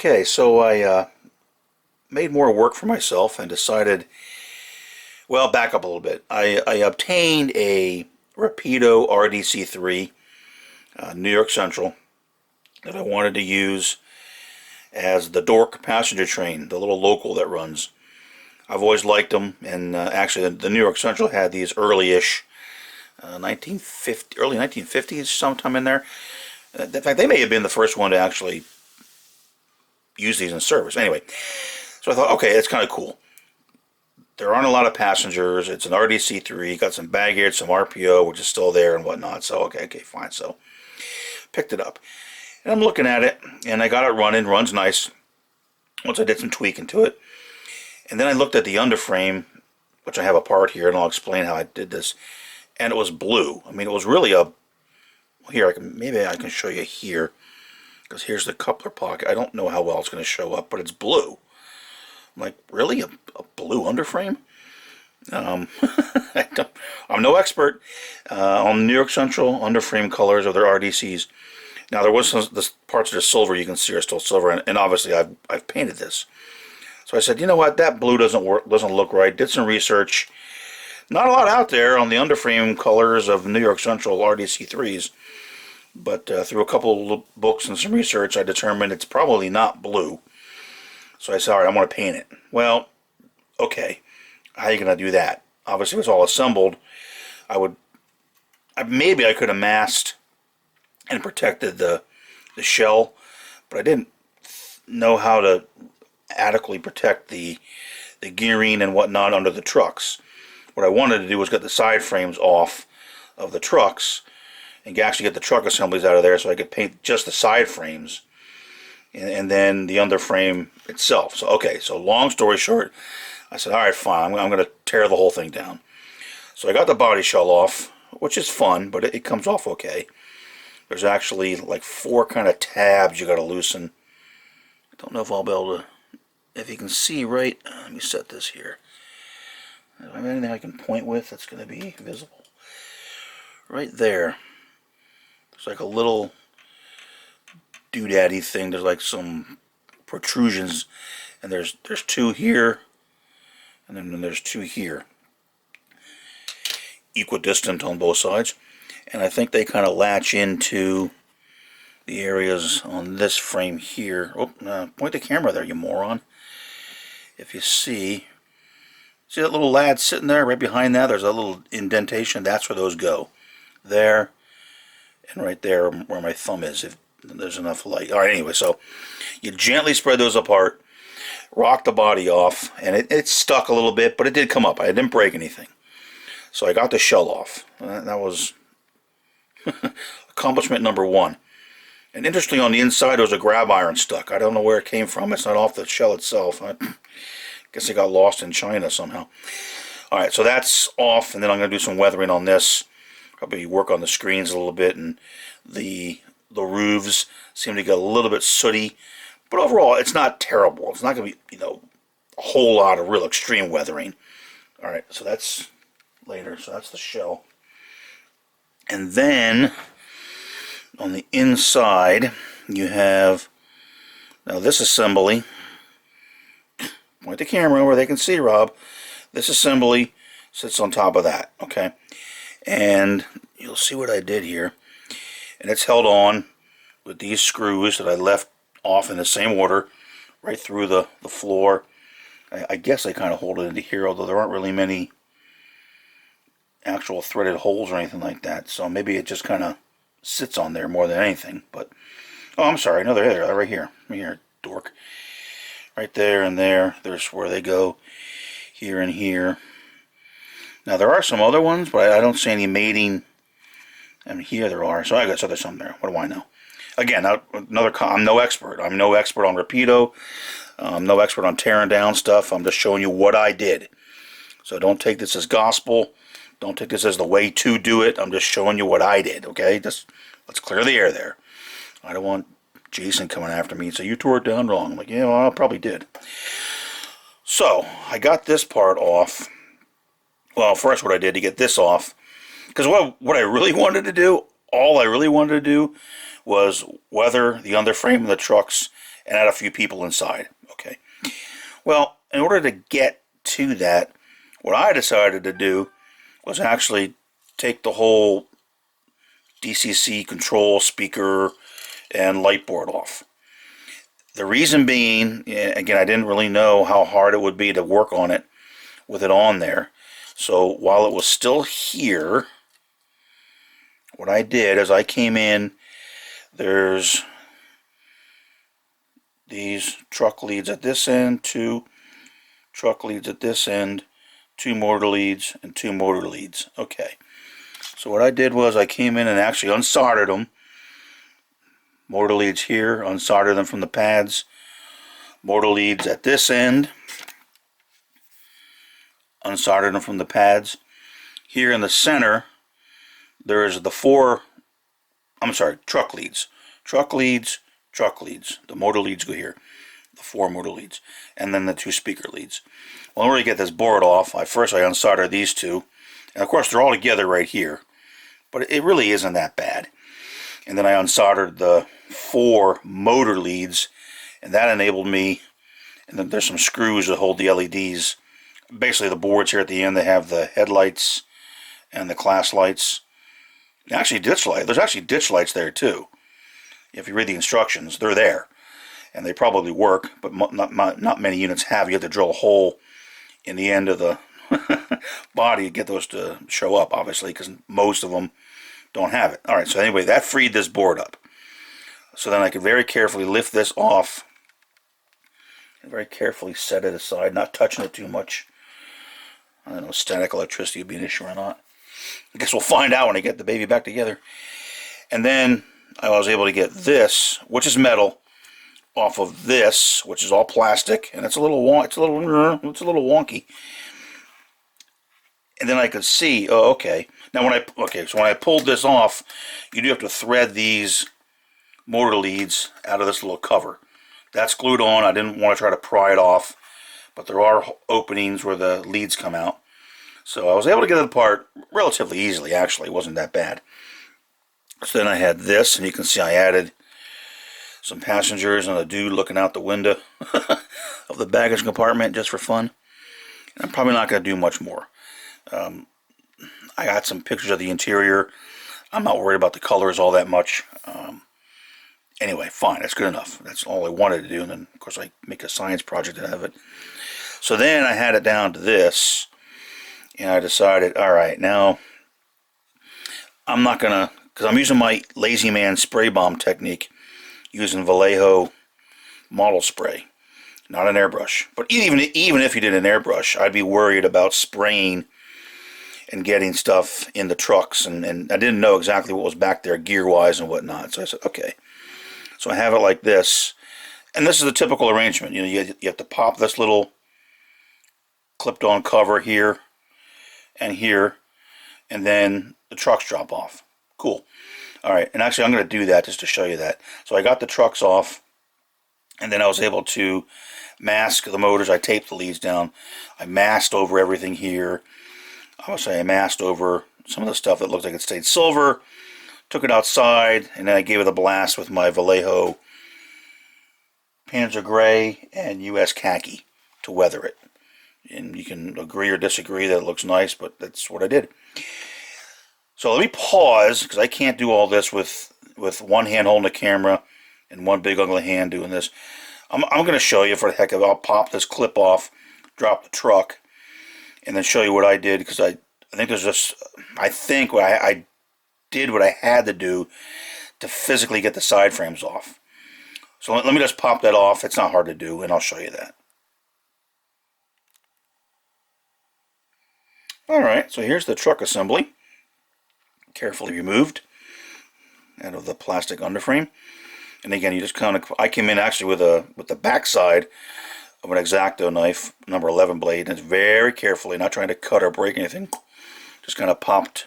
Okay, so I made more work for myself and decided, well, back up a little bit. I obtained a Rapido RDC-3 New York Central that I wanted to use as the Dork passenger train, the little local that runs. I've always liked them, and actually the New York Central had these early-ish, 1950, early 1950s, sometime in there. In fact, they may have been the first one to actually use these in service. Anyway, so I thought, okay, it's kind of cool. There aren't a lot of passengers. It's an RDC-3, got some baggage, some RPO, which is still there and whatnot. So, okay, fine. So, picked it up. And I'm looking at it, and I got it running. Runs nice. Once I did some tweaking to it. And then I looked at the underframe, which I have a part here, and I'll explain how I did this. And it was blue. I mean, it was really a... Here, maybe I can show you here. Because here's the coupler pocket. I don't know how well it's going to show up, but it's blue. I'm like, really? A blue underframe? I'm no expert on New York Central underframe colors of their RDCs. Now, there was some the parts that are silver you can see are still silver, and obviously I've painted this. So I said, you know what? That blue doesn't look right. Did some research. Not a lot out there on the underframe colors of New York Central RDC-3s. But through a couple of books and some research, I determined it's probably not blue. So I said, all right, I'm going to paint it. Well, okay, how are you going to do that? Obviously, if it's all assembled, maybe I could have masked and protected the shell, but I didn't know how to adequately protect the gearing and whatnot under the trucks. What I wanted to do was get the side frames off of the trucks and actually get the truck assemblies out of there so I could paint just the side frames and then the underframe itself. So, okay, so long story short, I said, all right, fine, I'm going to tear the whole thing down. So I got the body shell off, which is fun, but it comes off okay. There's actually like 4 kind of tabs you got to loosen. I don't know if I'll be able to, if you can see right, let me set this here. Do I have anything I can point with that's going to be visible? Right there. It's like a little doodaddy thing. There's like some protrusions, and there's 2 here, and then there's 2 here, equidistant on both sides, and I think they kind of latch into the areas on this frame here. Oh, point the camera there, you moron. If you see that little lad sitting there right behind that? There's a little indentation. That's where those go. There. And right there where my thumb is, if there's enough light. Alright, anyway, so you gently spread those apart, rock the body off, and it stuck a little bit, but it did come up. I didn't break anything. So I got the shell off. That was accomplishment number 1. And interestingly, on the inside, there was a grab iron stuck. I don't know where it came from. It's not off the shell itself. I guess it got lost in China somehow. Alright, so that's off, and then I'm going to do some weathering on this. Probably work on the screens a little bit, and the roofs seem to get a little bit sooty, but overall it's not terrible. It's not going to be, a whole lot of real extreme weathering. All right, so that's later. So that's the shell, and then on the inside you have now this assembly. Point the camera where they can see, Rob. This assembly sits on top of that. Okay. And you'll see what I did here. And it's held on with these screws that I left off in the same order right through the floor. I guess they kind of hold it into here, although there aren't really many actual threaded holes or anything like that. So maybe it just kind of sits on there more than anything. But, oh, I'm sorry. No, they're there. Right here. Right here, dork. Right there and there. There's where they go. Here and here. Now, there are some other ones, but I don't see any mating. And here there are. So I guess there's some there. What do I know? Again, I'm no expert. I'm no expert on Rapido. I'm no expert on tearing down stuff. I'm just showing you what I did. So don't take this as gospel. Don't take this as the way to do it. I'm just showing you what I did, okay? Just let's clear the air there. I don't want Jason coming after me and say, you tore it down wrong. I'm like, yeah, well, I probably did. So, I got this part off. Well, first what I did to get this off, because what I really wanted to do, all I really wanted to do was weather the underframe of the trucks and had a few people inside. Okay. Well, in order to get to that, what I decided to do was actually take the whole DCC control speaker and light board off. The reason being, again, I didn't really know how hard it would be to work on it with it on there. So while it was still here, what I did is I came in, there's these truck leads at this end, 2 truck leads at this end, 2 motor leads, and 2 motor leads. Okay. So what I did was I came in and actually unsoldered them. Motor leads here, unsoldered them from the pads. Motor leads at this end, unsoldered them from the pads. Here in the center, there's the 4, truck leads. Truck leads, truck leads. The motor leads go here. The 4 motor leads. And then the 2 speaker leads. Well, in order to get this board off, first I unsoldered these 2. And of course they're all together right here. But it really isn't that bad. And then I unsoldered the 4 motor leads. And that enabled me, and then there's some screws that hold the LEDs. Basically the boards here at the end, they have the headlights and the class lights. Actually ditch light. There's actually ditch lights there too. If you read the instructions, they're there. And they probably work, but not many units have. You have to drill a hole in the end of the body to get those to show up, obviously, because most of them don't have it. Alright, so anyway, that freed this board up. So then I could very carefully lift this off and very carefully set it aside, not touching it too much. I don't know if static electricity would be an issue or not. I guess we'll find out when I get the baby back together. And then I was able to get this, which is metal, off of this, which is all plastic, and it's a little wonky. And then I could see, oh, okay. Now so when I pulled this off, you do have to thread these motor leads out of this little cover. That's glued on. I didn't want to try to pry it off, but there are openings where the leads come out. So I was able to get it apart relatively easily, actually. It wasn't that bad. So then I had this, and you can see I added some passengers and a dude looking out the window of the baggage compartment just for fun. And I'm probably not going to do much more. I got some pictures of the interior. I'm not worried about the colors all that much. Anyway, fine, that's good enough. That's all I wanted to do, and then of course I make a science project out of it. So then I had it down to this, and I decided, alright, now I'm not gonna, because I'm using my lazy man spray bomb technique, using Vallejo Model Spray, not an airbrush. But even if you did an airbrush, I'd be worried about spraying and getting stuff in the trucks, and I didn't know exactly what was back there gear-wise and whatnot. So I said, okay. So I have it like this, and this is the typical arrangement. You know, you have to pop this little clipped-on cover here and here, and then the trucks drop off. Cool. Alright, and actually I'm going to do that just to show you that. So I got the trucks off, and then I was able to mask the motors. I taped the leads down. I masked over everything here. Obviously I masked over some of the stuff that looked like it stayed silver. Took it outside, and then I gave it a blast with my Vallejo Panzer Gray and US Khaki to weather it. And you can agree or disagree that it looks nice, but that's what I did. So let me pause, because I can't do all this with one hand holding the camera and one big ugly hand doing this. I'm going to show you for the heck of it. I'll pop this clip off, drop the truck, and then show you what I did, because I think there's just, I did what I had to do to physically get the side frames off. So let me just pop that off. It's not hard to do, and I'll show you that. Alright, so here's the truck assembly. Carefully removed out of the plastic underframe. And again, you just kind of, I came in actually with the back side of an X-Acto knife, number 11 blade, and it's very carefully, not trying to cut or break anything, just kind of popped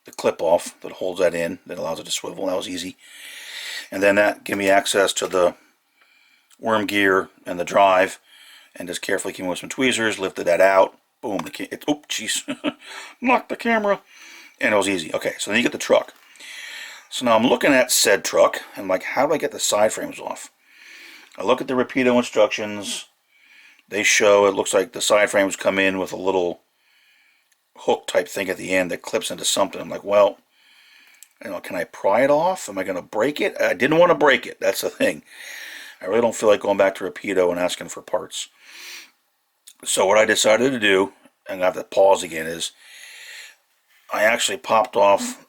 the clip off that holds that in, that allows it to swivel. That was easy. And then that gave me access to the worm gear and the drive, and just carefully came with some tweezers, lifted that out, boom, oh jeez, knocked the camera, and it was easy. Okay, so then you get the truck. So now I'm looking at said truck, and I'm like, how do I get the side frames off? I look at the Rapido instructions. They show, it looks like the side frames come in with a little hook type thing at the end that clips into something. I'm like, well, you know, can I pry it off? Am I going to break it? I didn't want to break it. That's the thing. I really don't feel like going back to Rapido and asking for parts. So what I decided to do, and I have to pause again, is I actually popped off,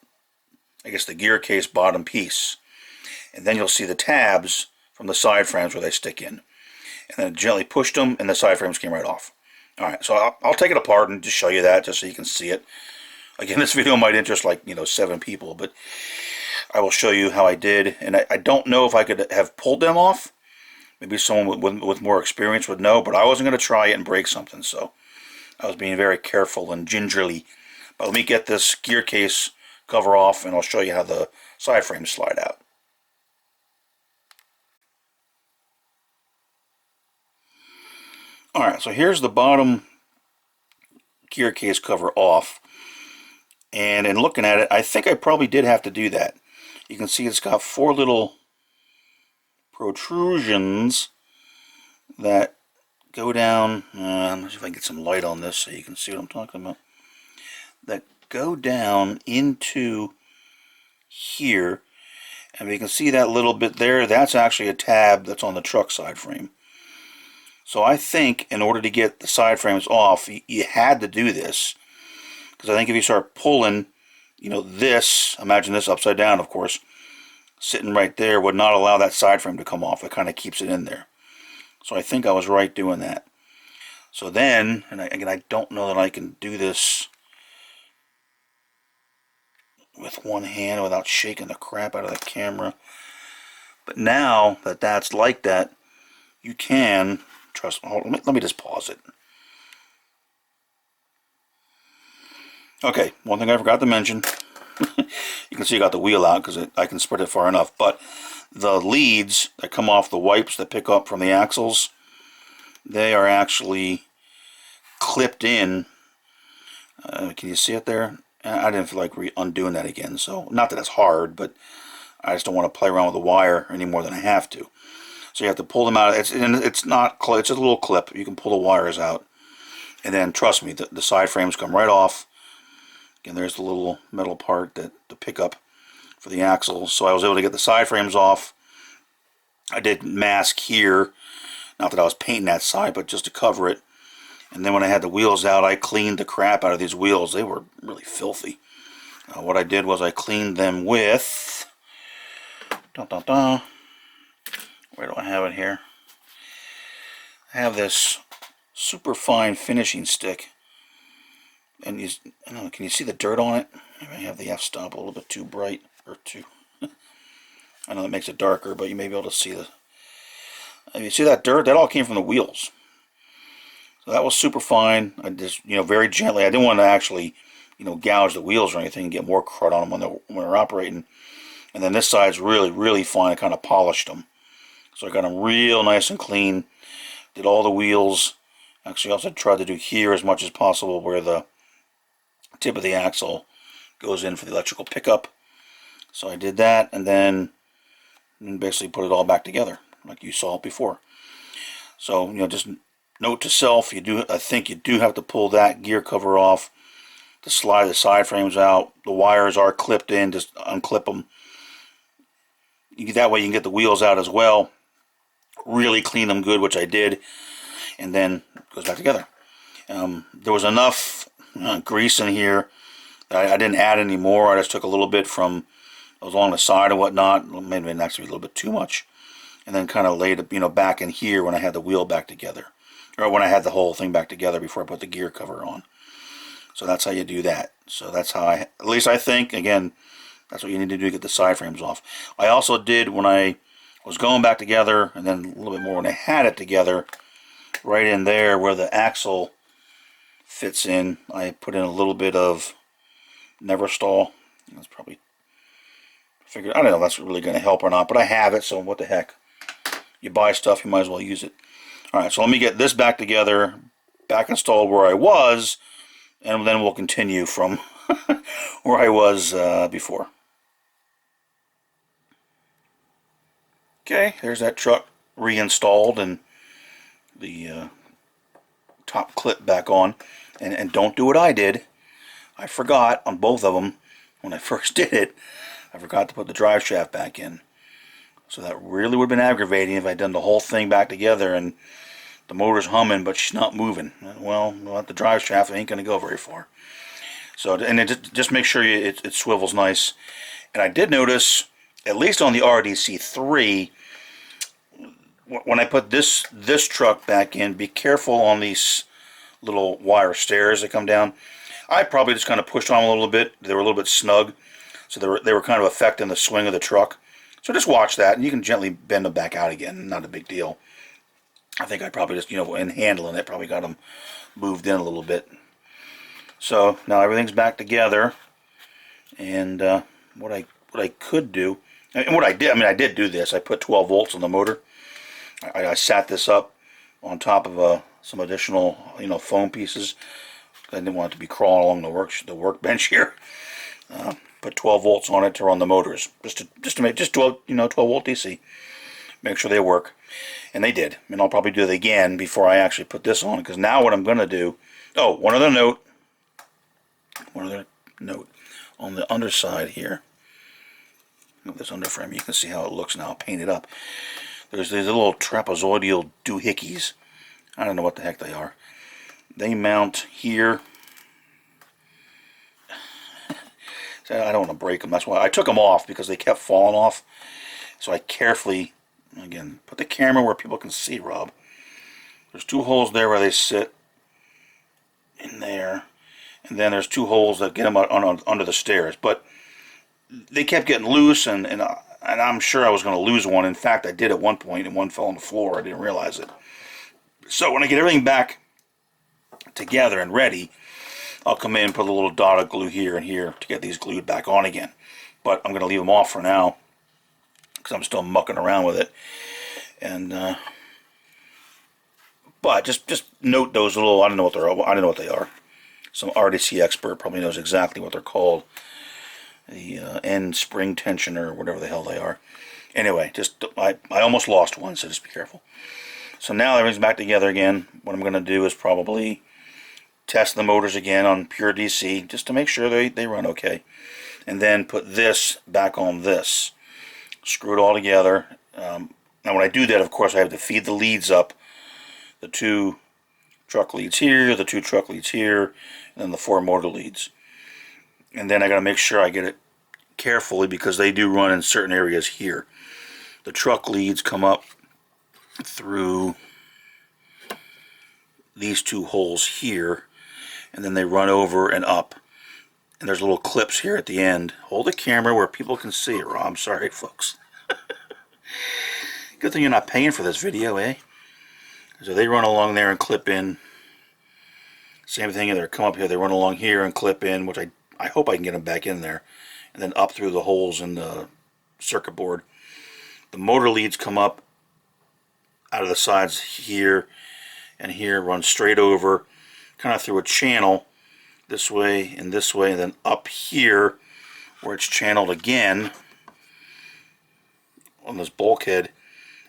I guess, the gear case bottom piece. And then you'll see the tabs from the side frames where they stick in. And then gently pushed them, and the side frames came right off. Alright, so I'll take it apart and just show you that, just so you can see it. Again, this video might interest, like, 7 people, but I will show you how I did. And I don't know if I could have pulled them off. Maybe someone with more experience would know, but I wasn't going to try it and break something, so I was being very careful and gingerly. But let me get this gear case cover off, and I'll show you how the side frames slide out. Alright, so here's the bottom gear case cover off. And in looking at it, I think I probably did have to do that. You can see it's got 4 little protrusions that go down. Let me see if I can get some light on this so you can see what I'm talking about. That go down into here. And you can see that little bit there. That's actually a tab that's on the truck side frame. So I think in order to get the side frames off, you had to do this. Because I think if you start pulling, this, imagine this upside down, of course, sitting right there would not allow that side frame to come off. It kind of keeps it in there. So I think I was right doing that. So then, and again, I don't know that I can do this with one hand without shaking the crap out of the camera. But now that that's like that, you can, trust me, let me just pause it. Okay, one thing I forgot to mention. You can see I got the wheel out because I can spread it far enough. But the leads that come off the wipes that pick up from the axles, they are actually clipped in. Can you see it there? I didn't feel like undoing that again. So, not that it's hard, but I just don't want to play around with the wire any more than I have to. So you have to pull them out. It's not, it's just a little clip. You can pull the wires out. And then, trust me, the side frames come right off. Again, there's the little metal part, the pickup for the axles. So I was able to get the side frames off. I did mask here. Not that I was painting that side, but just to cover it. And then when I had the wheels out, I cleaned the crap out of these wheels. They were really filthy. What I did was I cleaned them with... Where do I have it here? I have this super fine finishing stick. And I don't know, can you see the dirt on it? Maybe I have the f-stop a little bit too bright, or too... I know that makes it darker, but you may be able to see the... You see that dirt? That all came from the wheels. So that was super fine. I just, very gently. I didn't want to actually, gouge the wheels or anything and get more crud on them when they're operating. And then this side's really, really fine. I kind of polished them. So I got them real nice and clean. Did all the wheels. Actually, also tried to do here as much as possible where the tip of the axle goes in for the electrical pickup. So I did that, and then basically put it all back together like you saw it before. So just note to self: I think you do have to pull that gear cover off to slide the side frames out. The wires are clipped in. Just unclip them. That way you can get the wheels out as well. Really clean them good, which I did, and then it goes back together. There was enough grease in here that I didn't add any more. I just took a little bit from along the side and whatnot. Maybe actually a little bit too much, and then kind of laid it, back in here when I had the wheel back together, or when I had the whole thing back together before I put the gear cover on. So that's how you do that. So that's how at least I think. Again, that's what you need to do to get the side frames off. I also did when I was going back together, and then a little bit more when I had it together, right in there where the axle fits in, I put in a little bit of Neverstall. That's probably, I don't know if that's really going to help or not, but I have it, so what the heck. You buy stuff, you might as well use it. Alright, so let me get this back together, back installed where I was, and then we'll continue from where I was before. Okay, there's that truck reinstalled and the top clip back on. And don't do what I did. I forgot on both of them when I first did it. I forgot to put the drive shaft back in. So that really would have been aggravating if I'd done the whole thing back together and the motor's humming but she's not moving. Well, the drive shaft ain't going to go very far. So, and just make sure it swivels nice. And I did notice, at least on the RDC-3, when I put this truck back in, be careful on these little wire stairs that come down. I probably just kind of pushed on them a little bit. They were a little bit snug, so they were kind of affecting the swing of the truck. So just watch that, and you can gently bend them back out again. Not a big deal. I think I probably just, in handling it, probably got them moved in a little bit. So now everything's back together, and what I could do, and what I did, I did do this. I put 12 volts on the motor. I sat this up on top of some additional, foam pieces. I didn't want it to be crawling along the workbench here. Put 12 volts on it to run the motors, just to make 12 volt DC. Make sure they work, and they did. And I'll probably do it again before I actually put this on, because now what I'm going to do. Oh, one other note on the underside here. Of this underframe, you can see how it looks now painted up. There's these little trapezoidal doohickeys. I don't know what the heck they are. They mount here. I don't want to break them. That's why I took them off, because they kept falling off. So I carefully, again, put the camera where people can see, Rob. There's two holes there where they sit in there. And then there's two holes that get them under the stairs. But they kept getting loose, and I'm sure I was going to lose one. In fact, I did at one point, and one fell on the floor. I didn't realize it. So when I get everything back together and ready, I'll come in and put a little dot of glue here and here to get these glued back on again. But I'm going to leave them off for now, because I'm still mucking around with it. And but just note those little, I don't know what they are. Some RDC expert probably knows exactly what they're called. The end spring tensioner, or whatever the hell they are. Anyway, I almost lost one, so just be careful. So now everything's back together again. What I'm going to do is probably test the motors again on pure DC, just to make sure they run okay. And then put this back on this. Screw it all together. Now when I do that, of course, I have to feed the leads up. The 2 truck leads here, the 2 truck leads here, and then the 4 motor leads. And then I got to make sure I get it carefully, because they do run in certain areas here. The truck leads come up through these 2 holes here, and then they run over and up. And there's little clips here at the end. Hold the camera where people can see it, Rob. Sorry, folks. Good thing you're not paying for this video, eh? So they run along there and clip in. Same thing, they come up here, they run along here and clip in, which I hope I can get them back in there. And then up through the holes in the circuit board. The motor leads come up out of the sides here and here, run straight over, kind of through a channel this way, and then up here where it's channeled again on this bulkhead,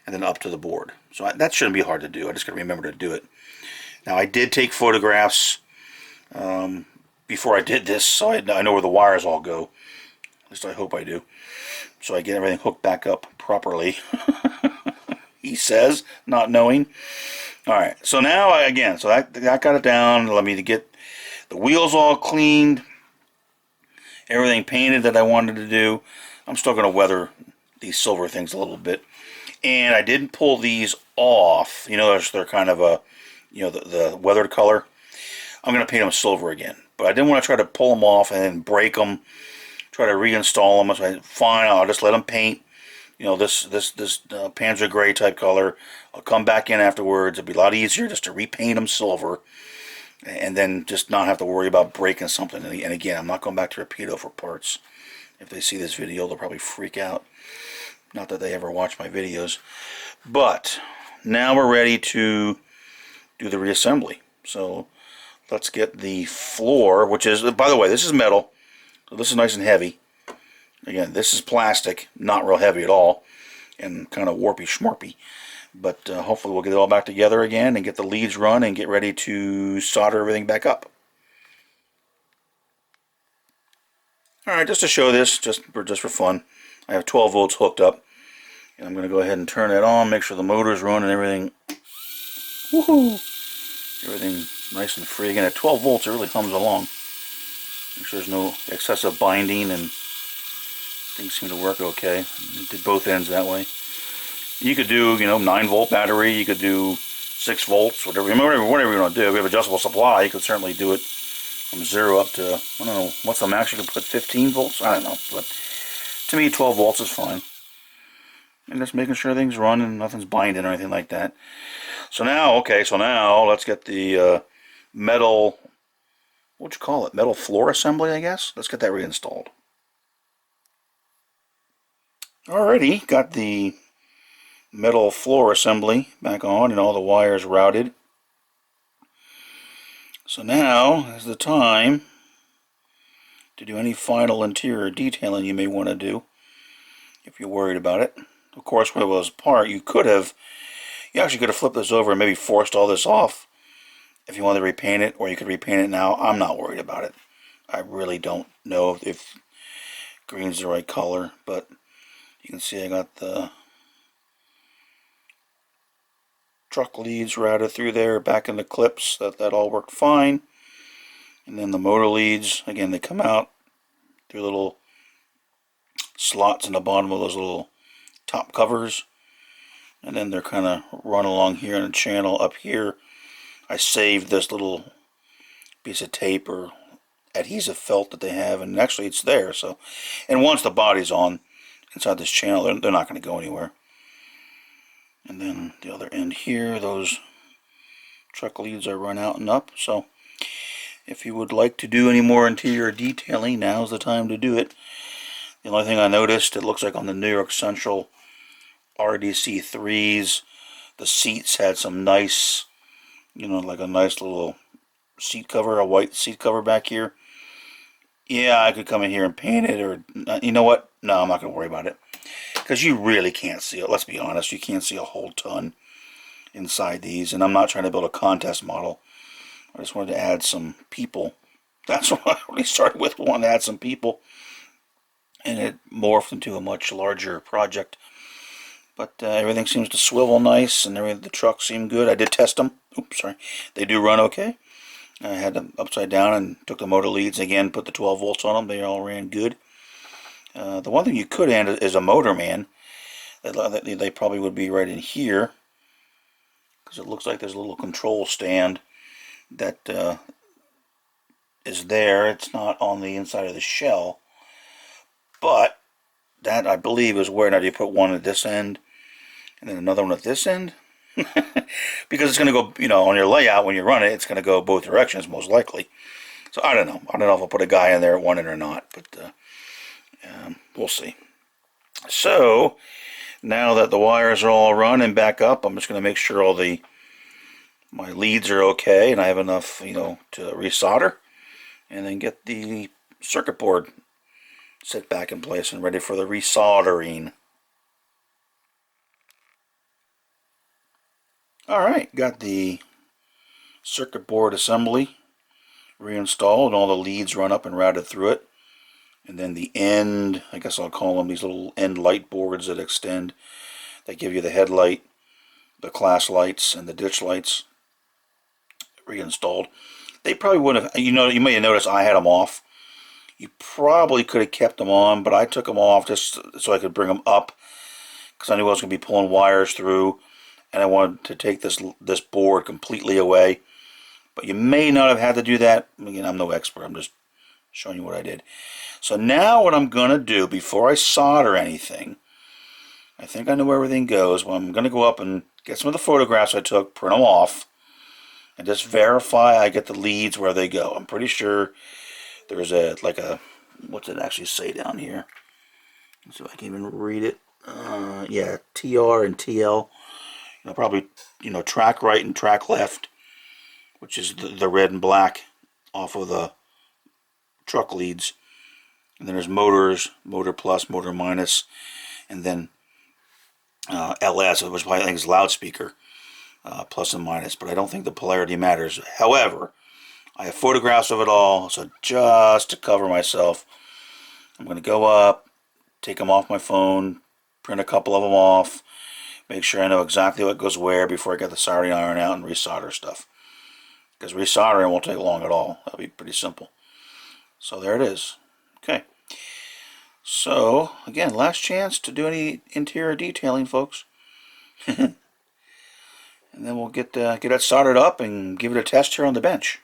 and then up to the board. So that shouldn't be hard to do. I just got to remember to do it. Now I did take photographs before I did this, so I know where the wires all go. At least I hope I do. So I get everything hooked back up properly. He says, not knowing. Alright, so now, again, so that got it down. Let me to get the wheels all cleaned. Everything painted that I wanted to do. I'm still going to weather these silver things a little bit. And I didn't pull these off. You know, they're kind of a, the weathered color. I'm going to paint them silver again. But I didn't want to try to pull them off and then break them. Try to reinstall them. So I said, fine, I'll just let them paint. This Panzer gray type color. I'll come back in afterwards. It'll be a lot easier just to repaint them silver, and then just not have to worry about breaking something. And again, I'm not going back to Rapido for parts. If they see this video, they'll probably freak out. Not that they ever watch my videos. But now we're ready to do the reassembly. So let's get the floor, which is, by the way, this is metal. So this is nice and heavy. Again, this is plastic, not real heavy at all, and kind of warpy schmorpy. But hopefully we'll get it all back together again and get the leads run and get ready to solder everything back up. Alright, just to show this, just for fun, I have 12 volts hooked up. And I'm going to go ahead and turn it on, make sure the motor's running and everything. Woohoo! Everything nice and free. Again, at 12 volts, it really comes along. Make sure there's no excessive binding and things seem to work okay. I did both ends that way. You could do, 9-volt battery. You could do 6 volts, whatever you want to do. If we have adjustable supply, you could certainly do it from 0 up to, I don't know, what's the max you can put, 15 volts? I don't know. But to me, 12 volts is fine. And just making sure things run and nothing's binding or anything like that. So now, let's get the metal, what'd you call it? Metal floor assembly, I guess? Let's get that reinstalled. Alrighty, got the metal floor assembly back on and all the wires routed. So now is the time to do any final interior detailing you may want to do if you're worried about it. Of course, when it was apart, you actually could have flipped this over and maybe forced all this off if you wanted to repaint it, or you could repaint it now. I'm not worried about it. I really don't know if green's the right color, but you can see I got the truck leads routed through there, back in the clips. That all worked fine. And then the motor leads, again, they come out through little slots in the bottom of those little top covers, and then they're kind of run along here in a channel up here. I saved this little piece of tape or adhesive felt that they have, and actually it's there. So, and once the body's on inside this channel, they're not going to go anywhere. And then the other end here, those truck leads are run out and up. So if you would like to do any more interior detailing, now's the time to do it. The only thing I noticed, it looks like on the New York Central RDC-3s, the seats had some nice, like a nice little seat cover, a white seat cover back here. Yeah, I could come in here and paint it, or, you know what? No, I'm not going to worry about it. Because you really can't see it. Let's be honest, you can't see a whole ton inside these. And I'm not trying to build a contest model. I just wanted to add some people. That's what I really started with. Wanted to add some people. And it morphed into a much larger project. But everything seems to swivel nice, and the trucks seem good. I did test them. Oops, sorry. They do run okay. I had them upside down and took the motor leads again, put the 12 volts on them. They all ran good. The one thing you could add is a motor man. They probably would be right in here, because it looks like there's a little control stand that is there. It's not on the inside of the shell, but that, I believe, is where, now do you put one at this end and then another one at this end? Because it's going to go, on your layout when you run it, it's going to go both directions most likely. So I don't know. I don't know if I'll put a guy in there at one end or not, but we'll see. So now that the wires are all run and back up, I'm just going to make sure my leads are okay and I have enough, to resolder, and then get the circuit board set back in place and ready for the resoldering. Alright, got the circuit board assembly reinstalled and all the leads run up and routed through it. And then the end, I guess I'll call them these little end light boards that extend, that give you the headlight, the class lights, and the ditch lights reinstalled. They probably would have, you may have noticed I had them off. You probably could have kept them on, but I took them off just so I could bring them up, because I knew I was going to be pulling wires through, and I wanted to take this board completely away. But you may not have had to do that. Again, I'm no expert. I'm just showing you what I did. So now what I'm going to do, before I solder anything, I think I know where everything goes. Well, I'm going to go up and get some of the photographs I took, print them off, and just verify I get the leads where they go. I'm pretty sure there's what's it actually say down here? Let's see if I can even read it. Yeah, TR and TL. Probably, track right and track left, which is the red and black off of the truck leads. And then there's motors, motor plus, motor minus, and then LS, which I think is loudspeaker, plus and minus, but I don't think the polarity matters. However, I have photographs of it all, so just to cover myself, I'm going to go up, take them off my phone, print a couple of them off, make sure I know exactly what goes where before I get the soldering iron out and resolder stuff. Because resoldering won't take long at all. That'll be pretty simple. So there it is. Okay. So, again, last chance to do any interior detailing, folks. And then we'll get it soldered up and give it a test here on the bench.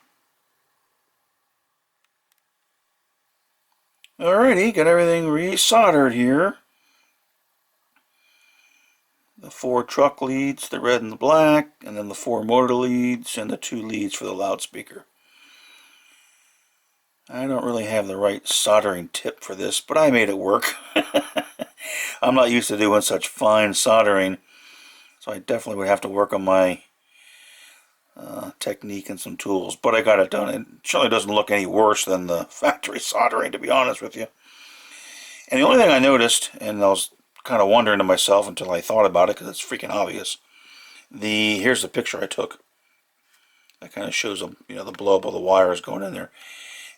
Alrighty, got everything resoldered here. The 4 truck leads, the red and the black, and then the 4 motor leads, and the 2 leads for the loudspeaker. I don't really have the right soldering tip for this, but I made it work. I'm not used to doing such fine soldering, so I definitely would have to work on my technique and some tools, but I got it done. It certainly doesn't look any worse than the factory soldering, to be honest with you. And the only thing I noticed, and I was kind of wondering to myself until I thought about it, because it's freaking obvious. Here's the picture I took. That kind of shows them, the blow up of the wires going in there.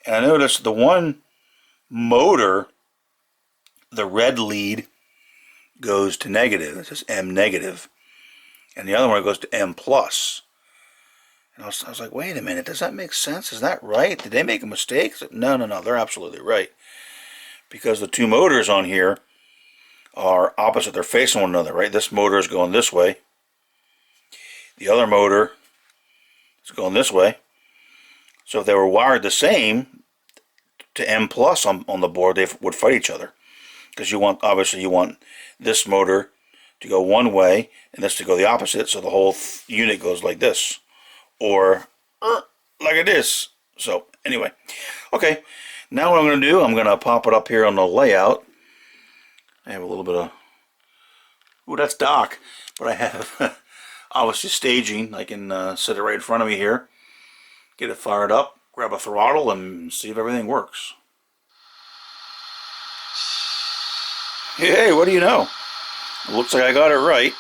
And I noticed the one motor, the red lead goes to negative. It says M negative, and the other one goes to M plus. And I was like, wait a minute, does that make sense? Is that right? Did they make a mistake? No, they're absolutely right. Because the 2 motors on here are opposite. They're facing one another, right? This motor is going this way. The other motor is going this way. So if they were wired the same to M plus on the board, they would fight each other. Because obviously you want this motor to go one way and this to go the opposite, so the whole unit goes like this. Or like this. So anyway, okay, now what I'm going to do, I'm going to pop it up here on the layout. I have a little bit of, ooh, that's dark, but I have obviously staging. I can set it right in front of me here, get it fired up, grab a throttle, and see if everything works. Hey, what do you know? It looks like I got it right.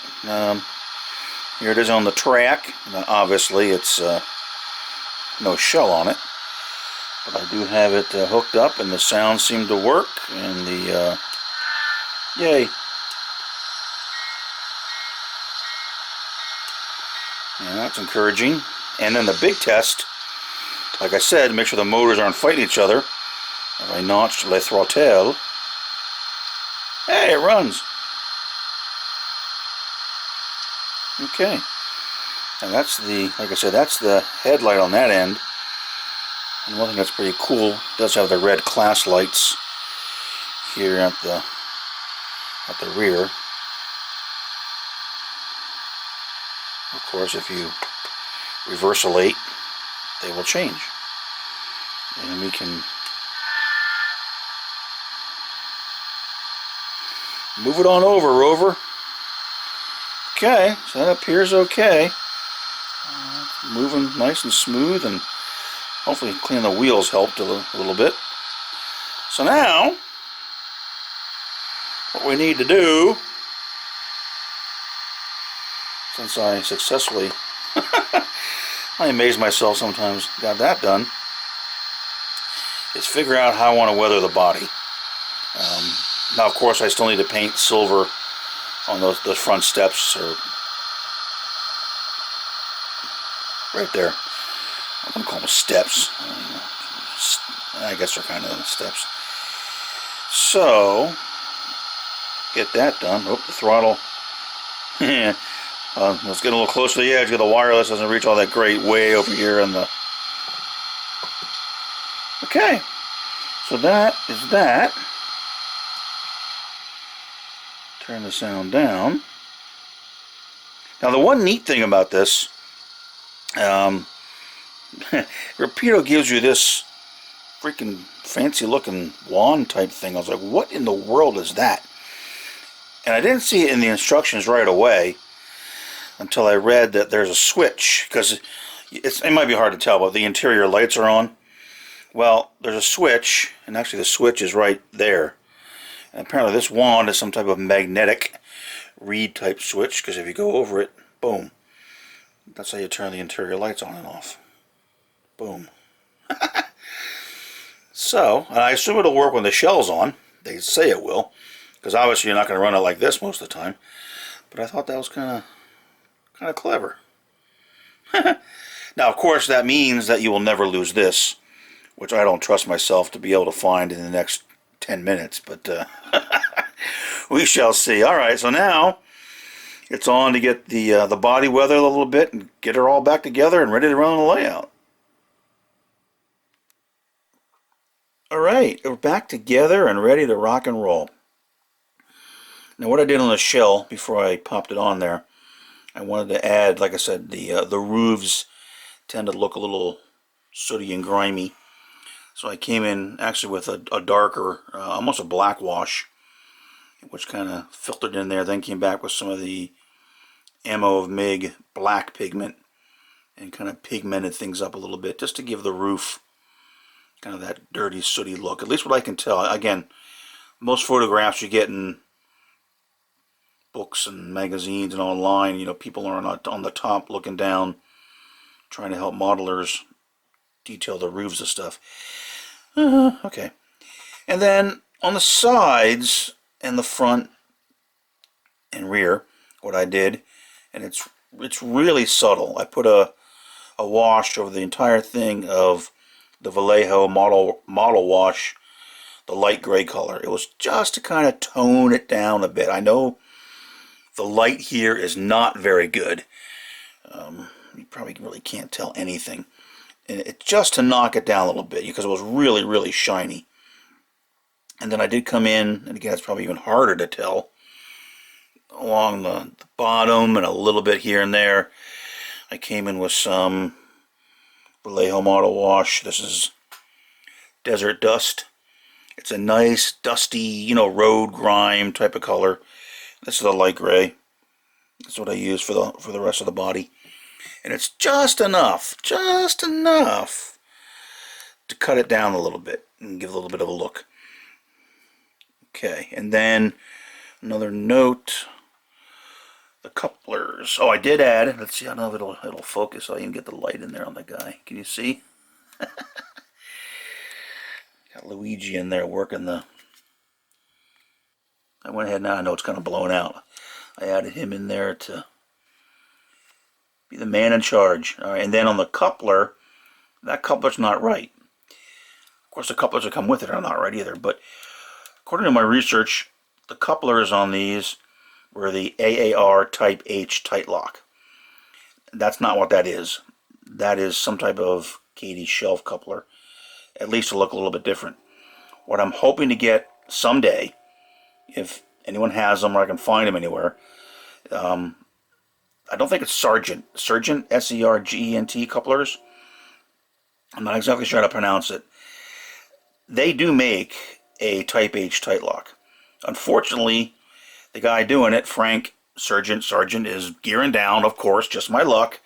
Here it is on the track. Now, obviously, it's no shell on it, but I do have it hooked up, and the sound seemed to work, and the yay! Yeah, that's encouraging. And then the big test, like I said, make sure the motors aren't fighting each other. If I notched le throttle, hey, it runs. Okay, and that's like I said, that's the headlight on that end. And one thing that's pretty cool, it does have the red class lights here at the rear. Of course, if you reversalate, they will change. And we can move it on over, Rover. Okay, so that appears okay. Moving nice and smooth, and hopefully cleaning the wheels helped a little bit. So now, what we need to do, since I successfully, I amaze myself sometimes, got that done, is figure out how I want to weather the body. Now, of course, I still need to paint silver on those front steps, or right there. I'm going to call them steps. I guess they're kind of steps. So, get that done. Oh, the throttle. Let's get a little closer to the edge, because the wireless doesn't reach all that great way over here in the... Okay, so that is that. Turn the sound down. Now the one neat thing about this, Rapido gives you this freaking fancy looking wand type thing. I was like, what in the world is that? And I didn't see it in the instructions right away until I read that there's a switch, because it might be hard to tell, but the interior lights are on. Well, there's a switch, and actually the switch is right there. And apparently this wand is some type of magnetic read type switch, because if you go over it, boom. That's how you turn the interior lights on and off. Boom. So, and I assume it'll work when the shell's on. They say it will, because obviously you're not going to run it like this most of the time. But I thought that was kind of clever. Now, of course, that means that you will never lose this, which I don't trust myself to be able to find in the next 10 minutes. But we shall see. All right, so now it's on to get the body weathered a little bit and get her all back together and ready to run on the layout. All right, we're back together and ready to rock and roll. Now, what I did on the shell before I popped it on there, I wanted to add, like I said, the roofs tend to look a little sooty and grimy. So I came in actually with a darker, almost a black wash, which kind of filtered in there, then came back with some of the Ammo of MIG black pigment and kind of pigmented things up a little bit just to give the roof kind of that dirty, sooty look. At least what I can tell. Again, most photographs you get in books and magazines and online, you know, people are not on the top looking down trying to help modelers detail the roofs and stuff. Okay. And then on the sides and the front and rear, what I did, and it's really subtle. I put a wash over the entire thing of the Vallejo model wash, the light gray color. It was just to kind of tone it down a bit. I know the light here is not very good. You probably really can't tell anything. And it's just to knock it down a little bit because it was really, really shiny. And then I did come in, and again, it's probably even harder to tell, along the bottom and a little bit here and there. I came in with some Vallejo model wash. This is Desert Dust. It's a nice, dusty, you know, road grime type of color. This is a light gray. That's what I use for the rest of the body. And it's just enough to cut it down a little bit and give a little bit of a look. Okay, and then another note, the couplers. Oh, I did add, let's see, I don't know if it'll focus. I'll even get the light in there on the guy. Can you see? Got Luigi in there working the... I went ahead, now I know it's kind of blown out. I added him in there to be the man in charge. All right, and then on the coupler, that coupler's not right. Of course, the couplers that come with it are not right either, but according to my research, the couplers on these were the AAR Type H tight lock. That's not what that is. That is some type of Katie shelf coupler, at least to look a little bit different. What I'm hoping to get someday, if anyone has them or I can find them anywhere, I don't think it's Sargent, S-E-R-G-E-N-T couplers. I'm not exactly sure how to pronounce it. They do make a Type H tight lock. Unfortunately, the guy doing it, Frank Sargent, is gearing down, of course, just my luck.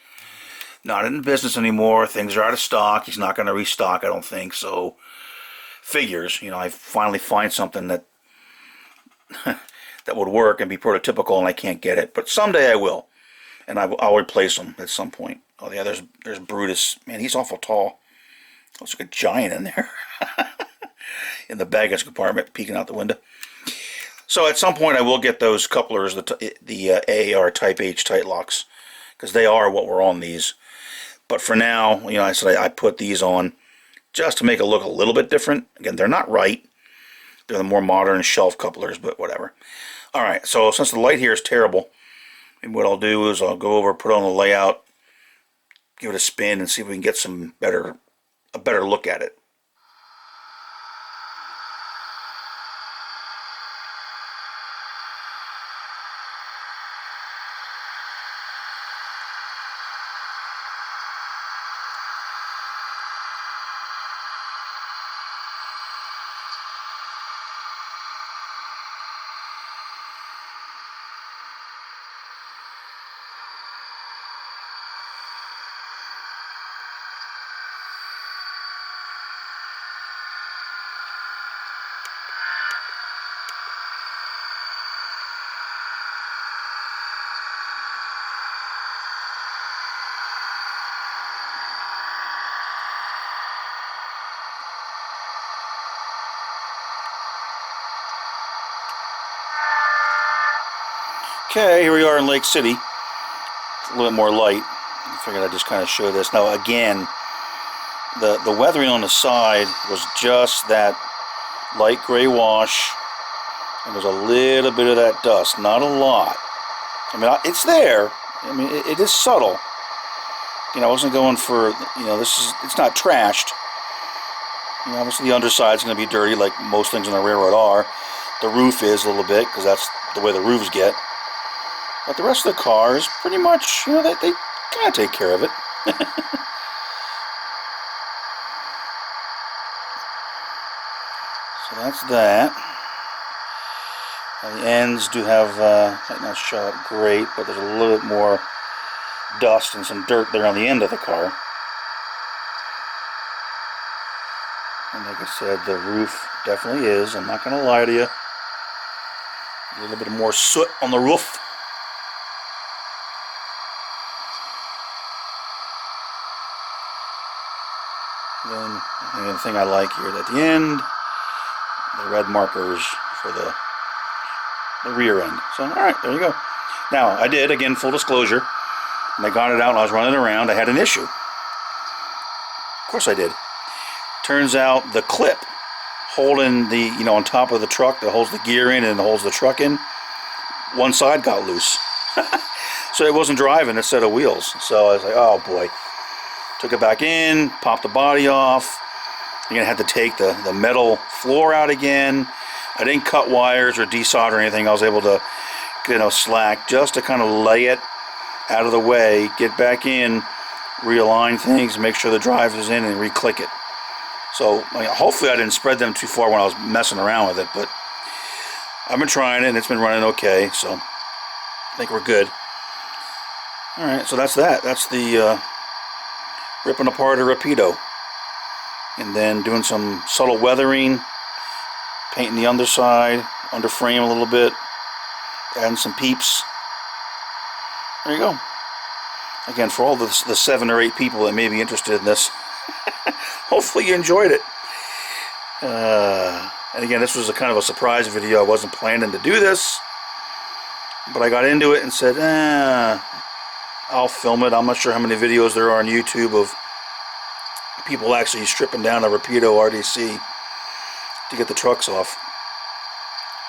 Not in business anymore. Things are out of stock. He's not going to restock, I don't think. So, figures, you know, I finally find something that that would work and be prototypical, and I can't get it. But someday I will, and I'll replace them at some point. Oh yeah, there's Brutus. Man, he's awful tall. Looks like a giant in there. In the baggage compartment, peeking out the window. So at some point I will get those couplers, the AAR Type H tight locks, because they are what were on these. But for now, you know, I said I put these on just to make it look a little bit different. Again, they're not right. They're the more modern shelf couplers, but whatever. Alright, so since the light here is terrible, and what I'll do is I'll go over, put on the layout, give it a spin, and see if we can get a better look at it. Okay, here we are in Lake City. It's a little bit more light. I figured I'd just kind of show this. Now again, the weathering on the side was just that light gray wash, and there's a little bit of that dust, not a lot. I mean, it's there. I mean, it is subtle. You know, I wasn't going for, you know, it's not trashed. You know, obviously the underside's going to be dirty like most things on the railroad are. The roof is a little bit, because that's the way the roofs get. But the rest of the car is pretty much, you know, they kind of take care of it. So that's that. The ends do have, might not show up great, but there's a little bit more dust and some dirt there on the end of the car. And like I said, the roof definitely is, I'm not going to lie to you, a little bit more soot on the roof. Then the other thing I like here at the end, the red markers for the rear end. So, alright, there you go. Now, I did, again, full disclosure, when I got it out and I was running around, I had an issue. Of course I did. Turns out the clip holding the, you know, on top of the truck that holds the gear in and holds the truck in, one side got loose. So it wasn't driving a set of wheels. So I was like, oh boy. Took it back in, popped the body off. You're going to have to take the metal floor out again. I didn't cut wires or desolder or anything. I was able to, you know, slack just to kind of lay it out of the way, get back in, realign things, make sure the drive is in, and re-click it. So I mean, hopefully I didn't spread them too far when I was messing around with it, but I've been trying it and it's been running okay, so I think we're good. Alright, so that's that. That's the ripping apart a Rapido. And then doing some subtle weathering, painting the underside, underframe a little bit, adding some peeps. There you go. Again, for all the 7 or 8 people that may be interested in this, hopefully you enjoyed it. And again, this was a kind of a surprise video. I wasn't planning to do this, but I got into it and said, I'll film it. I'm not sure how many videos there are on YouTube of people actually stripping down a Rapido RDC to get the trucks off.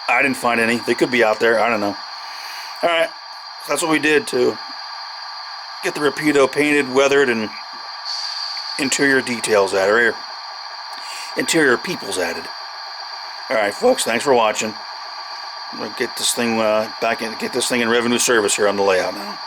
I didn't find any. They could be out there. I don't know. Alright, so that's what we did to get the Rapido painted, weathered, and interior details added, or interior peoples added. Alright folks, thanks for watching. I'm going to get this thing back in, get this thing in revenue service here on the layout now.